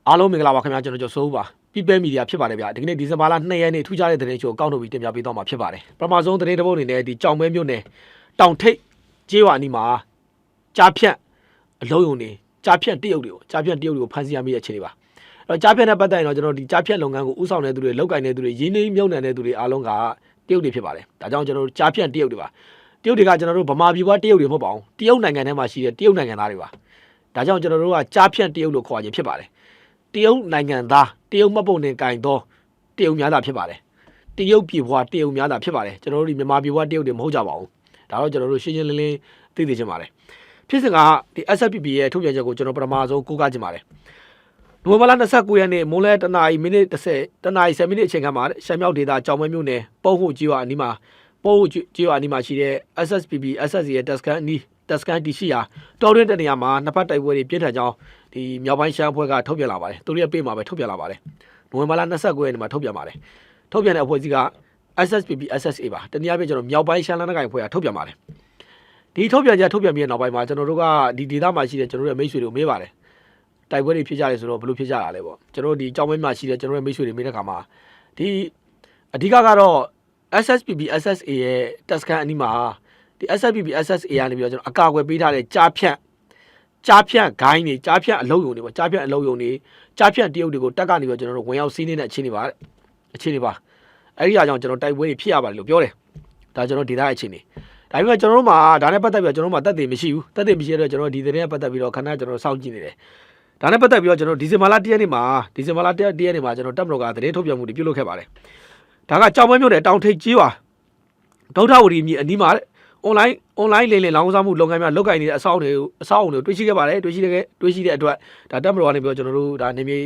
အားလုံးမင်္ဂလာပါခင်ဗျာကျွန်တော်ကျော်စိုးပါ People Media ဖြစ်ပါတယ်ဗျာဒီကနေ့ဒီဇင်ဘာလ2ရက်နေ့ထူးခြားတဲ့သတင်းချို့ကောက်ထုတ်ပြီးတင်ပြပေးသွားမှာဖြစ်ပါတယ်ပထမဆုံးသတင်းတစ်ပုဒ်အနေနဲ့ဒီကြောင်မဲမြို့နယ်တောင်ထိပ်ကျေးရွာအနီးမှာကြားဖြတ်အလုံးယုံနေကြားဖြတ်တရုတ်တွေကိုဖမ်းဆီးရမိတဲ့အခြေအနေပါအဲ့တော့ကြားဖြတ်နဲ့ပတ်သက်ရင်တော့ကျွန်တော်ဒီကြားဖြတ်လုပ်ငန်းကိုဥဆောင်တဲ့သူတွေလောက်ကင်တဲ့သူတွေရင်းနှီးမြှုပ်နှံတဲ့သူတွေအားလုံးကတရုတ်တွေဖြစ်ပါတယ်ဒါကြောင့်ကျွန်တော်တို့ကြားဖြတ်တရုတ်တွေပါတရုတ်တွေကကျွန်တော်တို့ဗမာပြည်ကတရုတ်တွေမဟုတ်ပါဘူးတရုတ်နိုင်ငံထဲမှာရှိတဲ့တရုတ်နိုင်ငံသားတွေပါဒါကြောင့်ကျွန်တော်တို့ကကြားဖြတ်တရုတ်လို့ခေါ်ခြင်းဖြစ်ပါတယ်တရုတ်နိုင်ငံသားတရုတ်မှတ်ပုံတင်ကင်သောတရုတ်များတာဖြစ်ပါတယ်တရုတ်ပြည်ဘွားတရုတ်များတာဖြစ်ပါတယ်ကျွန်တော်တို့ဒီမြန်မာပြည်ဘွားတရုတ်တွေမဟုတ်ကြပါဘူးဒါတော့ကျွန်တော်တို့ရှင်းရှင်းလင်းလင်းသိသိချင်ပါတယ်ဖြစ်စဉ်ကဒီ SFPP ရဲ့ထုတ်ပြန်ချက်ကိုကျွန်တော်ပထမဆုံးကိုးကားချင်ပါတယ်နိုဝင်ဘာလ29ရက်နေ့မွန်းလယ်တနာရီမိနစ်30တနာရီ10မိနစ်အချိန်ခန့်မှာရှမ်းမြောက်ဒေသကြောင်မဲမြို့နယ်ပုံဟုတ်ကြီးရွာအနီးမှာရှိတဲ့ SSPP SSC ရဲ့တက်စကန်တီရှိရာတော်တွင်းတနေရာမှာနှစ်ဖက်တိုက်ပွဲတွေပြင်းထန်ကြောင်းဒီမြောက်ပိုင်းရှမ်းအဖွဲ့ကထုတ်ပြန်လာပါတယ်သူတို့ရဲ့ပေးမှာပဲထုတ်ပြန်လာပါတယ်နိုဝင်ဘာလ29ရက်နေ့မှာထုတ်ပြန်ပါတယ်ထုတ်ပြန်တဲ့အဖွဲ့အစည်းက SSPP SSA ပါတနည်းအားဖြင့်ကျွန်တော်မြောက်ပိုင်းရှမ်းလက်နက်ကိုင်အဖွဲ့ကထုတ်ပြန်ပါတယ်ဒီထုတ်ပြန်ချက်ထုတ်ပြန်ပြီးတဲ့နောက်ပိုင်းမှာကျွန်တော်တို့ကဒီဒေသမှာရှိတဲ့ကျွန်တော်တို့ရဲ့မိတ်ဆွေတွေကိုမေးပါတယ်တိုက်ပွဲတွေဖြစ်ကြတယ်ဆိုတော့ဘယ်လိုဖြစ်ကြတာလဲပေါ့ကျွန်တော်တို့ဒီကြောင်မဲမှာရှိတဲ့ကျွန်တော်ရဲ့မိတ်ဆွေတွေမေးတဲ့အခါမှာဒီအဓိကကတော့ SSPP SSA ရဲ့တက်စကန်အနီးမှာဒီ SSPP SSA ကနေပြီးတော့ကျွန်တော်အကာအကွယ်ပေးထားတဲ့ကြားဖြတ်ဂိုင်းတွေကြားဖြတ်အလုံးယုံတွေပေါ့ကြားဖြတ်အလုံးယုံတွေကြားဖြတ်တရုတ်တွေကိုတက်ကနေပြီးတော့ကျွန်တော်တို့ဝင်ရောက်စီးနေတဲ့အခြေအနေပါအဲ့ဒီအကြောင်းကျွန်တော်တိုက်ပွဲတွေဖြစ်ရပါတယ်လို့ပြောတယ်ဒါကျွန်တော်ဒေတာအခြေအနေဒါပေမဲ့ကျွန်တော်တို့မှာဒါနဲ့ပတ်သက်ပြီးတော့ကျွန်တော်တို့မှာတက်သေးမရှိဘူးတက်သေးမရှိတဲ့အတွက်ကျွန်တော်ဒီသတင်းနဲ့ပတ်သက်ပြီးတော့ခဏကျွန်တော်စောင့်ကြည့်နေတယ်ဒါနဲ့ပတ်သက်ပြီးတော့ကျွန်တော်ဒီဇင်ဘာလ1ရက်နေ့မှာကျွန်တော်တပ်မတော်ကသတင်းထုတ်ပြန်မှုတွေပြုလုပ်ခဲ့ပါတယ်ဒါကကြောင်မဲမြို့နယ်တောင်ထိပ်ကြီးရွာဒုထဝတီမြေအနီးမှာအွန်လိုင်းလောင်းစားမှုလုပ်ငန်းများလုပ်ကိုင်နေတဲ့အဆောက်အအုံတွေတွေ့ရှိခဲ့ပါတယ်တွေ့ရှိတဲ့အတွက်ဒါတပ်မတော်ကနေပြီးတော့ကျွန်တော်တို့ဒါနေမြေ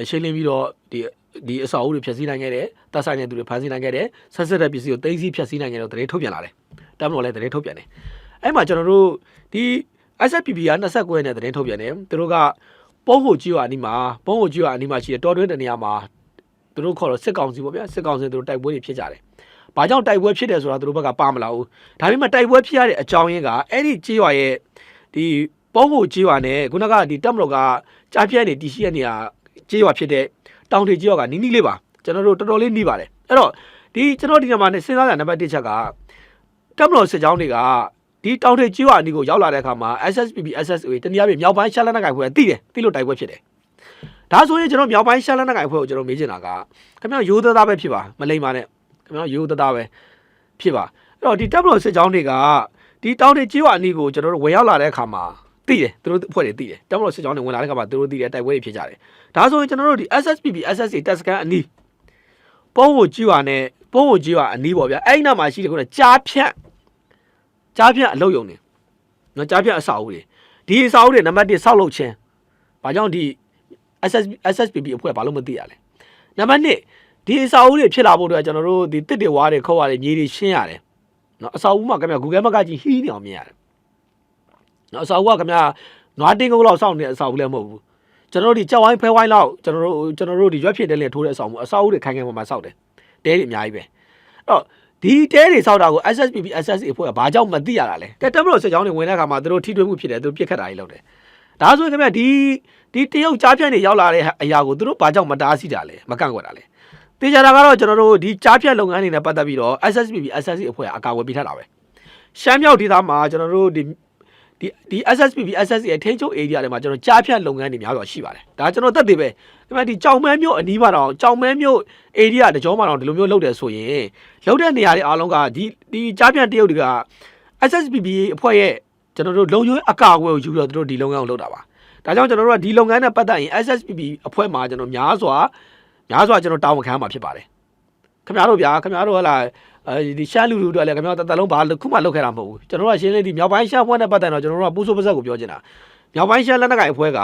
ရှင်းလင်းပြီးတော့ဒီအဆောက်အဦတွေဖျက်ဆီးနိုင်ခဲ့တယ်တပ်ဆိုင်တဲ့သူတွေဖမ်းဆီးနိုင်ခဲ့တယ်ဆက်ဆက်တဲ့ပစ္စည်းကိုသိမ်းဆည်းဖျက်ဆီးနိုင်ခဲ့တော့သတင်းထုတ်ပြန်လာတယ်တပ်မတော်လည်းသတင်းထုတ်ပြန်တယ်အဲ့မှာကျွန်တော်တို့ဒီ SFPP က29ရက်နဲ့သတင်းထုတ်ပြန်တယ်သူတို့ကပုံဟုတ်ကြီးရွာအနီးမှာရှိတဲ့တော်တွင်းတနေရာမှာသူတို့ခေါ်တော့စစ်ကောင်စီပေါ့ဗျာစစ်ကောင်စီသူတို့တိုက်ပွဲတွေဖြစ်ကြတယ်ဘာကြောင့်တိုက်ပွဲဖြစ်တယ်ဆိုတာသူတို့ဘက်ကပါမလာဘူးဒါပေမဲ့တိုက်ပွဲဖြစ်ရတဲ့အကြောင်းရင်းကအဲ့ဒီကြေးရွာရဲ့ဒီပုံဟုတ်ကြေးရွာနဲ့ခုနကဒီတပ်မတော်ကကြားပြတ်နေတည်ရှိရနေရကြေးရွာဖြစ်တဲ့တောင်ထေကြေးရွာကနီးလေးပါကျွန်တော်တို့တော်တော်လေးနီးပါတယ်အဲ့တော့ဒီကျွန်တော်ဒီညမှာစဉ်းစားကြနံပါတ်1ချက်ကတပ်မတော်စစ်ကြောင်းတွေကဒီတောင်ထေကြေးရွာအနီးကိုရောက်လာတဲ့အခါမှာ SSPP SSA တနည်းအားဖြင့်မြောက်ပိုင်းရှမ်းလက်နက်ကိုင်ဖွဲ့သိလို့တိုက်ပွဲဖြစ်တယ်ဒါဆိုရင်ကျွန်တော်မြောက်ပိုင်းရှမ်းလက်နက်ကိုင်ဖွဲ့ကိုကျွန်တော်မေးချင်တာကခင်ဗျာရိုးသားပဲဖြစ်ပါမလိမ့်ပါနဲ့ခင်ဗျာရိုးသားပဲဖြစ်ပါအဲ့တော့ဒီတပ်မတော်စစ်ကြောင်းတွေကဒီတောင်ထေကြေးရွာအနီးကိုကျွန်တော်တို့ဝင်ရောက်လာတဲ့အခါမှာသိတယ်သူတို့အဖွဲ့တွေသိတယ်တပ်မတော်စစ်ကြောင်းတွေဝင်လာတဲ့အခါမှာသူတို့သိတယ်တိုက်ပွဲတွေဖြစ်ကြတယ်ဒါဆိုရင်ကျွန်တော်တို့ဒီ SSPP SSA တက်စကန်အနီးပုံကိုကြေးရွာအနီးပေါ့ဗျာအဲ့ဒီနောက်မှာရှိတယ်ခုနကြားဖြတ်အလုပ်ယုံနေနော်ကြားဖြတ်အဆောက်အဦတွေဒီအဆောက်အဦတွေနံပါတ်1ဆောက်လုပ်ခြင်းဘာကြောင့်ဒီ SSPP အဖွဲ့ဘာလို့မသိရလဲနံပါတ်2ဒီအဆောက်အဦတွေဖြစ်လာဖို့အတွက်ကျွန်တော်တို့ဒီတစ်တွေဝါးတွေခေါက်ဝါးတွေမြေတွေရှင်းရတယ်နော်အဆောက်အဦမှာခင်ဗျာ Google Map ကကြီးဟီးနေအောင်မြင်ရတယ်နော်အဆောက်အဦကခင်ဗျာနွားတင်းကုန်းလောက်စောင့်နေတဲ့အဆောက်အဦလည်းမဟုတ်ဘူးကျွန်တော်တို့ဒီကြောက်ဝိုင်းဖဲဝိုင်းလောက်ကျွန်တော်တို့ဒီရွက်ဖြစ်တဲ့လေထိုးတဲ့အဆောက်အဦတွေခိုင်ပေါ်မှာစောက်တယ်တဲတွေအများကြီးပဲအဲ့တော့ဒီတဲတွေစောက်တာကို SSPP SSA အဖွဲ့ကဘာကြောင့်မသိရတာလဲတက်မလို့စစ်ကြောင်းတွေဝင်တဲ့အခါမှာသူတို့ထိတွေ့မှုဖြစ်တယ်သူတို့ပြစ်ခတ်တာကြီးလုပ်တယ်ဒါဆိုရင်ခင်ဗျာဒီတရုတ်ကြားဖြတ်နေရောက်လာတဲ့အရာကိုသူတို့ဘာကြောင့်မတားဆီးတာလဲမကန့်ကွက်တာလဲတေချာတာကတော့ကျွန်တော်တို့ဒီကြားဖြတ်လုပ်ငန်းတွေနဲ့ပတ်သက်ပြီးတော့ SSPP SSA အဖွဲ့ကအကာအကွယ်ပေးထားတာပဲရှမ်းမြောက်ဒေသမှာကျွန်တော်တို့ဒီ SSPP SSA အထင်းချုပ် area တွေမှာကျွန်တော်ကြားဖြတ်လုပ်ငန်းတွေများစွာရှိပါတယ်ဒါကျွန်တော်သက်သေပဲဒီမှာဒီကြောင်မဲမြို့အနီးမှာတော့ကြောင်မဲမြို့ area တကြောမှာတော့ဒီလိုမျိုးလုပ်တယ်ဆိုရင်လုပ်တဲ့နေရာတွေအားလုံးကဒီကြားဖြတ်တရုတ်တွေက SSPP အဖွဲ့ရဲ့ကျွန်တော်တို့လုံခြုံရေးအကာအကွယ်ကိုယူပြီးတော့တို့ဒီလုပ်ငန်းကိုလုပ်တာပါဒါကြောင့်ကျွန်တော်တို့ကဒီလုပ်ငန်းနဲ့ပတ်သက်ရင် SSPP အဖွဲ့မှာကျွန်တော်များစွာကျွန်တော်တာဝန်ခံမှာဖြစ်ပါတယ်ခင်ဗျားတို့ဟလာဒီရှမ်းလူတို့လည်းခင်ဗျားတလုံးဘာခုမှလုပ်ခဲ့တာမဟုတ်ဘူးကျွန်တော်တို့ကရှင်းလင်းဒီမြောက်ပိုင်းရှမ်းအဖွဲ့နဲ့ပတ်သက်တော့ကျွန်တော်တို့ကပူဆိုးပါဇက်ကိုပြောချင်တာမြောက်ပိုင်းရှမ်းလက်နက်ကိုင်အဖွဲ့က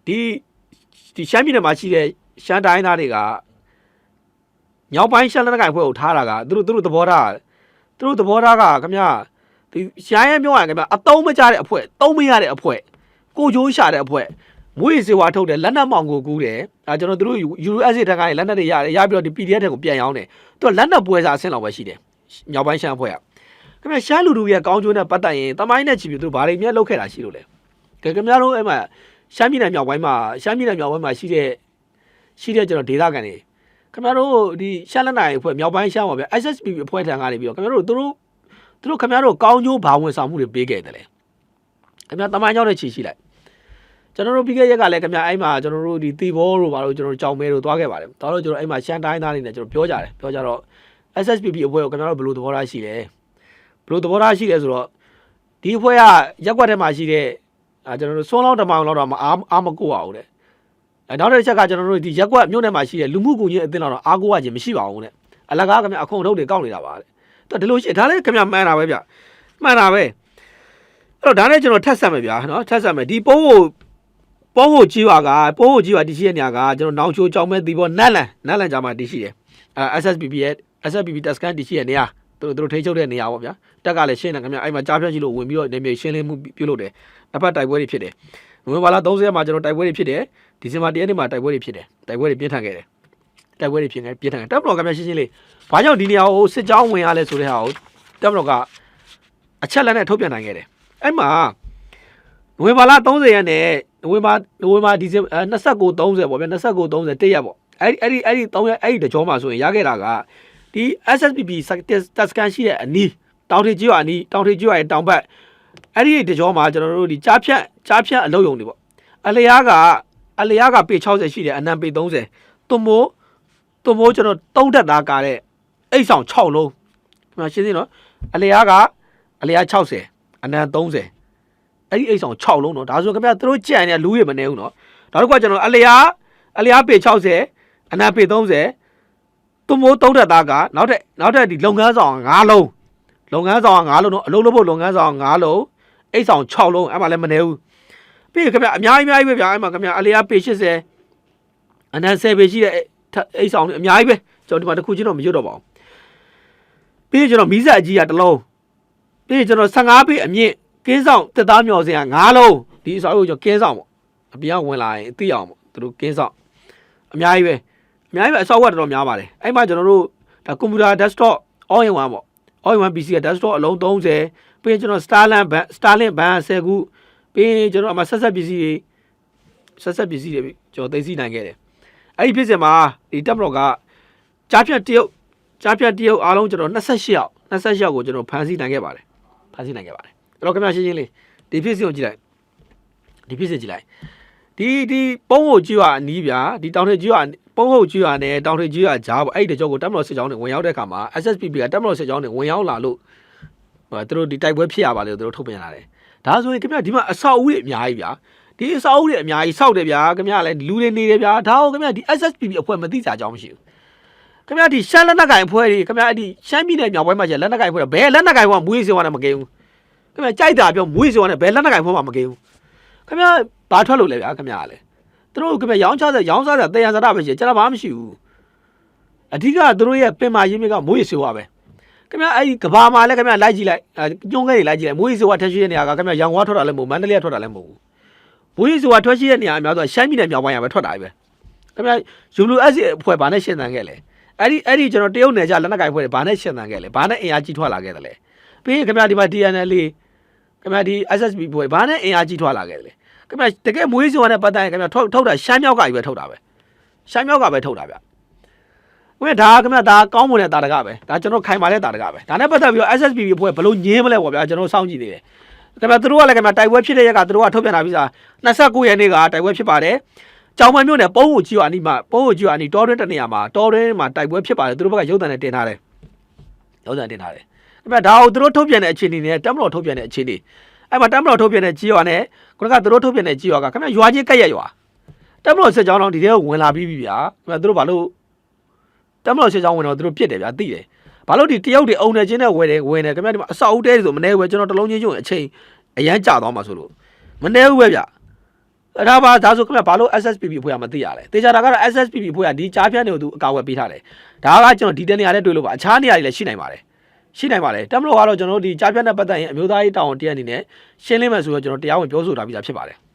ဒီရှမ်းပြည်နယ်မှာရှိတဲ့ရှမ်းတိုင်းသားတွေကမြောက်ပိုင်းရှမ်းလက်နက်ကိုင်အဖွဲ့ကိုထားတာကသူတို့သဘောထားကခင်ဗျာဒီရှမ်းရဲပြောရရင်ခင်ဗျာအတုံးမကြတဲ့အဖွဲ့သုံးမရတဲ့အဖွဲ့ကိုချိုးရှာတဲ့အဖွဲ့မွေးစေဝါထုတ်တယ်လက်နက်မောင်ကိုကူးတယ်ကျွန်တော်တို့ USA တန်းကနေလက်နက်တွေရတယ်ရပြီးတော့ဒီ PDF တွေကိုပြန်ရောင်းတယ်သူကလက်နက်ပွဲစားအဆင့်လောက်ပဲရှိတယ်မြောက်ပိုင်းရှမ်းအဖွဲ့ကခင်ဗျာရှမ်းလူတွေရဲ့ကောင်းကျိုးနဲ့ပတ်သက်ရင်တမိုင်းနဲ့ချီပြီးသူဘာတွေများလုပ်ခဲ့တာရှိလို့လဲခင်ဗျားတို့အဲ့မှာ ရှမ်းပြည်နယ်မြောက်ပိုင်းမှာရှိတဲ့ကျွန်တော်ဒေသခံတွေခင်ဗျားတို့ဒီရှမ်းလက်နိုင်အဖွဲ့မြောက်ပိုင်းရှမ်းပါဗျာ SSPP အဖွဲ့ထံကနေပြီးတော့ခင်ဗျားတို့သူတို့ခင်ဗျားတို့ကောင်းကျိုးဘာဝန်ဆောင်မှုတွေပေးခဲ့တယ်လေခင်ဗျားတမန်ရောက်တဲ့ခြေရှိလိုက်ကျွန်တော်တို့ပြီးခဲ့ရက်ကလည်းခင်ဗျာအဲ့မှာကျွန်တော်တို့ဒီတီဘောတို့ဘာလို့ကျွန်တော်ကြောင်မဲတို့သွားခဲ့ပါတယ်ဒါတော့ကျွန်တော်အဲ့မှာရှမ်းတိုင်းသားတွေနဲ့ကျွန်တော်ပြောကြတော့ SSPP အဖွဲ့ကိုခင်ဗျားတို့ဘယ်လိုသဘောထားရှိလဲဘယ်လိုသဘောထားရှိလဲဆိုတော့ဒီအဖွဲ့ကရက်ွက်ထဲမှာရှိတဲ့ကျွန်တော်တို့စွန်းလောက်တမောင်လောက်တော့အားမကိုအောင်တဲ့နောက်တစ်ချက်ကကျွန်တော်တို့ဒီရက်ွက်မြို့နယ်မှာရှိတဲ့လူမှုကူညီအသင်းတော်အားကိုးရခြင်းမရှိပါဘူးတဲ့အလကားခင်ဗျာအခုံထုတ်တွေကောက်နေတာပါတဲ့ဒီလိုရှိဒါလည်းခင်ဗျာမှန်တာပဲဗျမှန်တာပဲအဲ့တော့ဒါနဲ့ကျွန်တော်ထပ်ဆက်မယ်ဗျာနော်ထပ်ဆက်မယ်ဒီပိုးကိုကြီးပါတည်ရှိတဲ့နေရာကကျွန်တော်နောင်ချိုကြောင်မဲတီဘောနတ်လန်ကြမှာတည်ရှိတယ်SSPP တက်စကန်တည်ရှိတဲ့နေရာသူတို့ထိချုပ်တဲ့နေရာပေါ့ဗျာတက်ကလည်းရှင်းတယ်ခင်ဗျာအဲ့မှာကြားဖြတ်ရှိလို့ဝင်ပြီးတော့နေမြေရှင်းလင်းမှုပြုလုပ်တယ်တစ်ဖက်တိုက်ပွဲတွေဖြစ်တယ်နိုဝင်ဘာလ30ရက်မှာကျွန်တော်တိုက်ပွဲတွေဖြစ်တယ်ဒီဇင်ဘာ1ရက်နေ့မှာတိုက်ပွဲတွေဖြစ်တယ်တိုက်ပွဲတွေပြင်းထန်ခဲ့တယ်တပ်မတော်ကဗျာရှင်းလေးဘာကြောင့်ဒီနေရာကိုစစ်ကြောင်းဝင်ရလဲဆိုတဲ့ဟာကိုတပ်မတော်ကအချက်လက်နဲ့ထုတ်ပြန်နိုင်ခဲ့တယ်အဲ့မှာနိုဝင်ဘာလ30ရက်နဲ့နိုဝင်ဘာဒီဇင်29 30ပေါ့ဗျာ29 30 1ရက်ပေါ့အဲ့ဒီ3ရက်အဲ့ဒီတကြောမှာဆိုရင်ရခဲ့တာကဒီ SSPP တက်စကန်ရှိတဲ့အနီးတောင်ထေကျွာအနီးတောင်ထေကျွာရဲ့တောင်ဘက်အဲ့ဒီတကြောမှာကျွန်တော်တို့ဒီကြားဖြတ်အလုပ်ယုံတွေပေါ့အလျားကပေ60ရှိတယ်အနံပေ30သွမိုးကျွန်တော်3တက်သားကားတဲ့အိတ်ဆောင်6လုံးခင်ဗျာရှင်းသိနော်အလျား60အနံ30အဲ့ဒီအိတ်ဆောင်6လုံးနော်ဒါဆိုခင်ဗျာသူတို့ကြံနေလူရမနေဘူးနော်နောက်တစ်ခါကျွန်တော်အလျားပေ60အနံပေ30သွမိုး3တက်သားကနောက်ထပ်ဒီလုပ်ငန်းဆောင်5လုံးတော့အလုံးလို့ဖို့လုပ်ငန်းဆောင်5လုံးအိတ်ဆောင်6လုံးအဲ့မှာလည်းမနေဘူးပြီးခင်ဗျာအများကြီးပဲဗျာအဲ့မှာခင်ဗျာအလျားပေ80အနံ10ပေရှိတဲ့အိတ်ဆောင်အများကြီးပဲကျွန်တော်ဒီမှာတစ်ခုချင်းတော့မရွတ်တော့ပါဘူးပြီးကျွန်တော်မီးစက်အကြီးကတစ်လုံးပြီးကျွန်တော်15ပေအမြင့်ကင်းဆောင်တက်သားမြော်စင်က9လုံးဒီအစောကိုကျွန်တော်ကင်းဆောင်ပေါ့အပြင်ကဝင်လာရင်သိအောင်ပေါ့သူတို့ကင်းဆောင်အများကြီးပဲအစောကတော်တော်များပါတယ်အဲ့မှာကျွန်တော်တို့ဒါကွန်ပျူတာ desktop all in one ပေါ့ all in one PC က desktop အလုံး30ပြီးကျွန်တော် Starlink ဘန်10ခုပြီးကျွန်တော်အမဆက်ပစ္စည်းတွေကျွန်တော်သိသိနိုင်ခဲ့တယ်အဲ့ဒီဖြစ်စဉ်မှာဒီတပ်မတော်ကကြားဖြတ်တရုတ်အားလုံးကျွန်တော်28ယောက်ကိုကျွန်တော်ဖမ်းဆီးနိုင်ခဲ့ပါတယ်အဲ့တော့ခင်ဗျာရှင်းလေးဒီဖြစ်စဉ်ကိုကြည့်လိုက်ဒီပုံးဟုတ်ကြီးကအနီးဗျာဒီတောင်ထိပ်ကြီးကပုံးဟုတ်ကြီးကနဲ့တောင်ထိပ်ကြီးကကြားပေါ့အဲ့ဒီတကြောကိုတပ်မတော်စစ်ကြောင်းတွေဝင်ရောက်တဲ့အခါမှာ SSPP ကတပ်မတော်စစ်ကြောင်းတွေဝင်ရောက်လာလို့သူတို့ဒီတိုက်ပွဲဖြစ်ရပါလေသူတို့ထုတ်ပြန်လာတယ်ဒါဆိုရင်ခင်ဗျာဒီမှာအဆောက်အဦတွေအများကြီးဗျာဒီအဆောက်အဦတွေအများကြီးစောက်တယ်ဗျာခင်ဗျာလည်းလူတွေနေတယ်ဗျာဒါဟုတ်ခင်ဗျာဒီ SSPP အဖွဲ့မသိကြကြောင်းမရှိဘူးခင်ဗျာဒီရှမ်းလက်နက်ကိုင်အဖွဲ့တွေခင်ဗျာဒီရှမ်းပြည်နယ်မြောက်ပိုင်းမှာကျလက်နက်ကိုင်အဖွဲ့ဘယ်လက်နက်ကိုင်အဖွဲ့မွေးစေဝါနဲ့မကင်းဘူးခင်ဗျာကြိုက်တာပြောမွေးစေဝါနဲ့ဘယ်လက်နက်ကိုင်အဖွဲ့မှမကင်းဘူးခင်ဗျာဘာထွက်လို့လဲဗျာခင်ဗျာလည်းသူတို့ခင်ဗျာရောင်းစားတဲ့တရားစတာပဲရှိတယ်ကျွန်တော်ဘာမှမရှိဘူးအဓိကသူတို့ရဲ့ပင်မာရင်းမြစ်ကမွေးစေဝါပဲခင်ဗျာအဲ့ဒီကဘာမှာလည်းခင်ဗျာလိုက်ကြည့်လိုက်ညွှန်းခဲတွေလိုက်ကြည့်လိုက်မွေးစေဝါထက်ရှိတဲ့နေရာကခင်ဗျာရောင်ဝါထွက်တာလည်းမဟုတ်မန္တလေးထွက်တာလည်းမဟုတ်ဘူးမွေးစေဝါထွက်ရှိတဲ့နေရာအများဆုံးရှမ်းပြည်နယ်မြောက်ပိုင်းကပဲထွက်တာပဲခင်ဗျာ ULS အဖွဲ့ဘာနဲ့ရှင်းတန်ခဲ့လဲအဲ့ဒီကျွန်တော်တရုတ်နယ်ကြလက်နက်ကိုင်ဖွဲ့တွေဘာနဲ့ရှင်းတန်ခဲ့လဲဘာနဲ့အင်အားကြီးထွက်လာခဲ့တယ်လဲပြီးခင်ဗျာဒီမှာ DNL ခင်ဗျာဒီ SSB ဖွဲ့ဘာနဲ့အင်အားကြီးထွက်လာခဲ့တယ်လဲခင်ဗျာတကယ်မွေးစေဝါနဲ့ပတ်သက်ရင်ခင်ဗျာထုတ်တာရှမ်းမြောက်ကပဲထုတ်တာပဲရှမ်းမြောက်ကပဲထုတ်တာဗျဝင်းဒါခင်ဗျာဒါကောင်းမွန်တဲ့တာတကပဲဒါကျွန်တော်ခိုင်ပါတဲ့တာတကပဲဒါနဲ့ပတ်သက်ပြီးတော့ SSB ဖွဲ့ဘလို့ညင်းမလဲပေါ့ဗျာကျွန်တော်စောင့်ကြည့်နေတယ်ခင်ဗျာသူတို့ကလည်းခင်ဗျာတိုက်ပွဲဖြစ်တဲ့ရက်ကသူတို့ကထုတ်ပြန်လာပြီးသား29ရက်နေ့ကတိုက်ပွဲဖြစ်ပါတယ်ကြောင်မမြို့နယ်ပုံးကိုကြီးအနီးမှာတောတွင်းတနေရာမှာတောတွင်းမှာတိုက်ပွဲဖြစ်ပါတယ်သူတို့ဘက်ကရုပ်သံနဲ့တင်ထားတယ်ခင်ဗျာဒါကိုသူတို့ထုတ်ပြန်တဲ့အခြေအနေနဲ့တပ်မတော်ထုတ်ပြန်တဲ့အခြေအနေအဲ့မှာတပ်မတော်ထုတ်ပြန်တဲ့ကြီးရွာနဲ့ခုနကသူတို့ထုတ်ပြန်တဲ့ကြီးရွာကခင်ဗျာရွာချင်းကက်ရက်ရွာတပ်မတော်စစ်ကြောင်းတော်ဒီထဲကိုဝင်လာပြီးပြီဗျာခင်ဗျာသူတို့ဘာလို့တပ်မတော်စစ်ကြောင်းဝင်တော့သူတို့ပြစ်တယ်ဗျာသိတယ်ဘာလို့ဒီတရုတ်တွေအုံနေချင်းနဲ့ဝင်တယ်ခင်ဗျာဒီမှာအဆောက်အဦတဲဆိုမနေဘူးကျွန်တော်တလုံးချင်းကျွန်းအချိန်အရန်ကြာသွားမှာဆိုလို့မနေဘူးပဲဗျာအဲ့ဒါဆိုခင်ဗျာဘာလို့ SSPP ဖွဲ့ရမသိရလဲတေချာတာကတော့ SSPP ဖွဲ့ရဒီကြားဖြတ်နေကိုသူအကာအကွယ်ပေးထားတယ်ဒါကကျွန်တော်ဒီတနေရာနဲ့တွေ့လို့ပါအခြားနေရာတွေလည်းရှိနိုင်ပါတယ်တပ်မတော်ကတော့ကျွန်တော်တို့ဒီကြားဖြတ်နဲ့ပတ်သက်ရင်အမျိုးသားရေးတာဝန်တရက်အနေနဲ့ရှင်းလင်းမယ်ဆိုတော့ကျွန်တော်တရားဝင်ပြောဆိုတာပြီးသားဖြစ်ပါတယ်